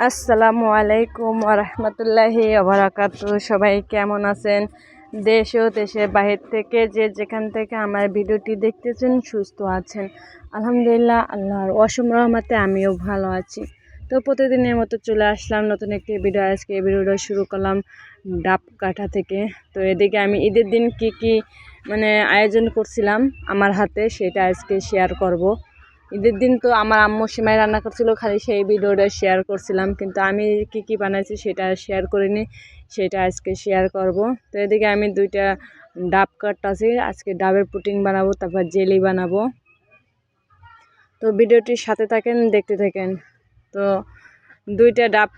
আসসালামু আলাইকুম ওরহমতুল্লাহি ওবারাকাতু। সবাই কেমন আছেন? দেশ ও দেশের বাহির থেকে যে যেখান থেকে আমার ভিডিওটি দেখতেছেন সুস্থ আছেন আলহামদুলিল্লাহ। আল্লাহর অসীম রহমতে আমিও ভালো আছি। তো প্রতিদিনের মতো চলে আসলাম নতুন একটি ভিডিও। আজকে এই ভিডিওটা শুরু করলাম ডাব কাটা থেকে। তো এদিকে আমি ঈদের দিন কি আয়োজন করছিলাম আমার হাতে, সেটা আজকে শেয়ার করব। ঈদের দিন তো আমার আম্মু সিমাই রান্না করছিল, খালি সেই ভিডিওটা শেয়ার করছিলাম, কিন্তু আমি কি বানাইছি সেটা শেয়ার করিনি, সেটা আজকে শেয়ার করব। তো এদিকে আমি দুইটা ডাব কাটতেছি, আজকে ডাবের পুডিং বানাবো, তারপর জেলি বানাবো। তো ভিডিওটির সাথে থাকেন, দেখতে থাকেন। তো দুইটা ডাব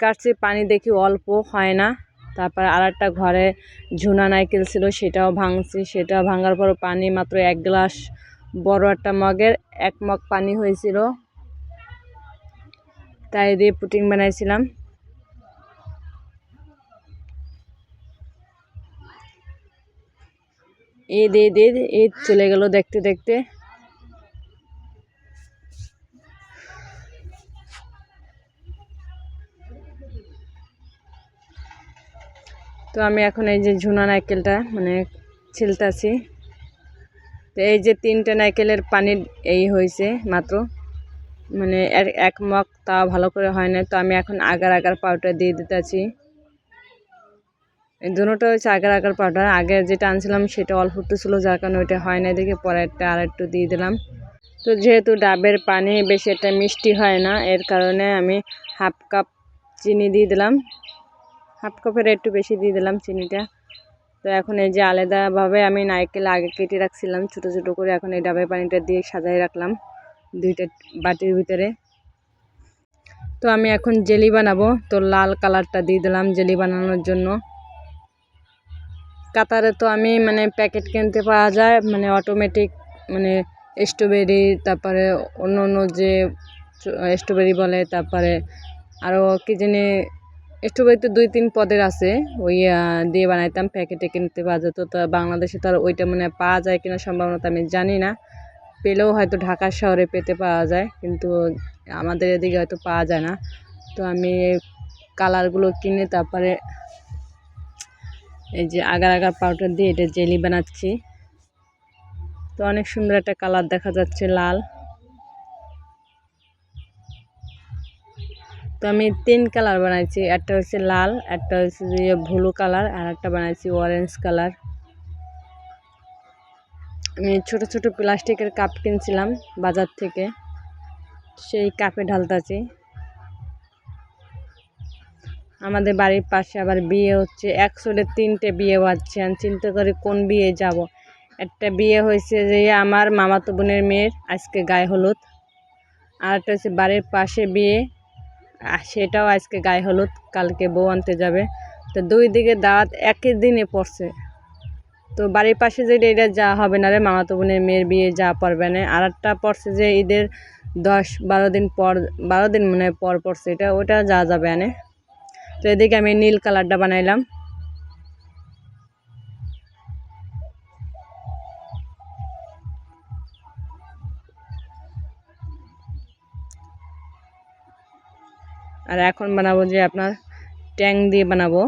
কাটছি, পানি দেখি অল্প হয় না। তারপর আর একটা ঘরে ঝুনা নারকেল ছিল, সেটাও ভাঙছি। সেটা ভাঙার পর পানি মাত্র 1 গ্লাস, বড় একটা মগের 1 মগ পানি হয়েছিল, তাই দিয়ে পুডিং বানাইছিলাম। ঈদ চলে গেল দেখতে দেখতে। তো আমি এখন এই যে ঝুনা নারকেলটা ছিলতাছি। তো এই যে 3টে নারকেলের পানি এই হয়েছে মাত্র, 1 মগ, তা ভালো করে হয় না। তো আমি এখন আগার পাউডার দিয়ে দিতেছি। এই দুটোটা হচ্ছে আগার পাউডার। আগে যেটা আনছিলাম সেটা অল্প একটু ছিল, যার কারণে ওইটা হয় না, দেখে পরেরটা আর একটু দিয়ে দিলাম। তো যেহেতু ডাবের পানি বেশি একটা মিষ্টি হয় না, এর কারণে আমি 1/2 কাপ চিনি দিয়ে দিলাম, 1/2 কাপের একটু বেশি দিয়ে দিলাম চিনিটা। তো এখন এই যে আলাদাভাবে আমি নারকেল আগে কেটে রাখছিলাম ছোটো ছোটো করে, এখন এই ডাবের পানিটা দিয়ে সাজাই রাখলাম 2টা বাটির ভিতরে। তো আমি এখন জেলি বানাবো, তো লাল কালারটা দিয়ে দিলাম জেলি বানানোর জন্য। কাতারে তো আমি প্যাকেট কিনতে পাওয়া যায়, অটোমেটিক স্ট্রবেরি, তারপরে অন্য যে স্ট্রবেরি বলে, তারপরে আরও কি জানি স্ট্রবেরি তো 2-3 পদের আছে, ওই দিয়ে বানাইতাম, প্যাকেটে কিনতে পাওয়া যেত। তো বাংলাদেশে তো আর ওইটা পাওয়া যায় কিনা সম্ভাবনা আমি জানি না, পেলেও হয়তো ঢাকা শহরে পেতে পাওয়া যায়, কিন্তু আমাদের এদিকে হয়তো পাওয়া যায় না। তো আমি কালারগুলো কিনে তারপরে এই যে আগার পাউডার দিয়ে এটা জেলি বানাচ্ছি। তো অনেক সুন্দর একটা কালার দেখা যাচ্ছে, লাল। তো আমি 3 কালার বানাইছি, একটা হচ্ছে লাল, একটা হচ্ছে যে ব্লু কালার, আর একটা বানাইছি অরেঞ্জ কালার। আমি ছোট ছোট প্লাস্টিকের কাপ কিনছিলাম বাজার থেকে, সেই কাপে ঢালতাছি। আমাদের বাড়ির পাশে আবার বিয়ে হচ্ছে, 3টে বিয়ে হচ্ছে। আমি চিন্তা করি কোন বিয়ে যাব। একটা বিয়ে হয়েছে যে আমার মামাতো বোনের মেয়ের, আজকে গায়ে হলুদ। আর একটা হচ্ছে বাড়ির পাশে বিয়ে, সেটাও আজকে গায়ে হলুদ, কালকে বউ আনতে যাবে। তো 2 দিকে দাওয়াত একই দিনে পড়ছে। তো বাড়ির পাশে যেটা, এটা যা হবে না রে, মামাতো বোনের মেয়ের বিয়ে যা পড়বে না। আর একটা পড়ছে যে ঈদের 10-12 দিন পর, 12 দিন পর পড়ছে, ওটা যা যাবে আনে। তো এদিকে আমি নীল কালারটা বানাইলাম। আর এখন বানাবো যে আপনার ট্যাং দিয়ে বানাবো।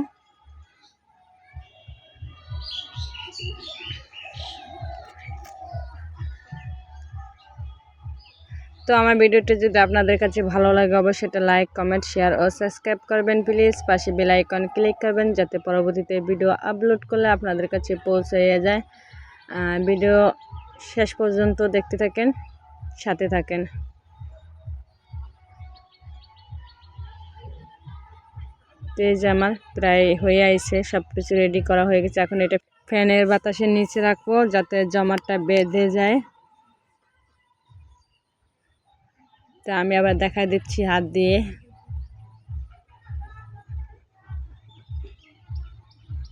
তো আমার ভিডিওটি যদি আপনাদের কাছে ভালো লাগে, অবশ্যই সেটা লাইক, কমেন্ট, শেয়ার ও সাবস্ক্রাইব করবেন প্লিজ। পাশে বেল আইকন ক্লিক করবেন, যাতে পরবর্তীতে ভিডিও আপলোড করলে আপনাদের কাছে পৌঁছে যায়। ভিডিও শেষ পর্যন্ত দেখতে থাকেন, সাথে থাকেন। তো এই যে আমার প্রায় হয়ে আইছে, সব কিছু রেডি করা হয়ে গেছে। এখন এটা ফ্যানের বাতাসের নিচে রাখবো, যাতে জমাটটা বেঁধে যায়। তা আমি আবার দেখাই দিচ্ছি হাত দিয়ে।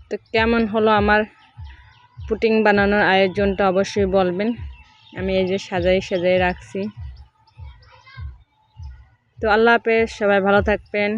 তো কেমন হলো আমার পুডিং বানানোর আয়োজনটা অবশ্যই বলবেন। আমি এই যে সাজাই রাখছি। তো আল্লাহ হাফেজ, সবাই ভালো থাকবেন।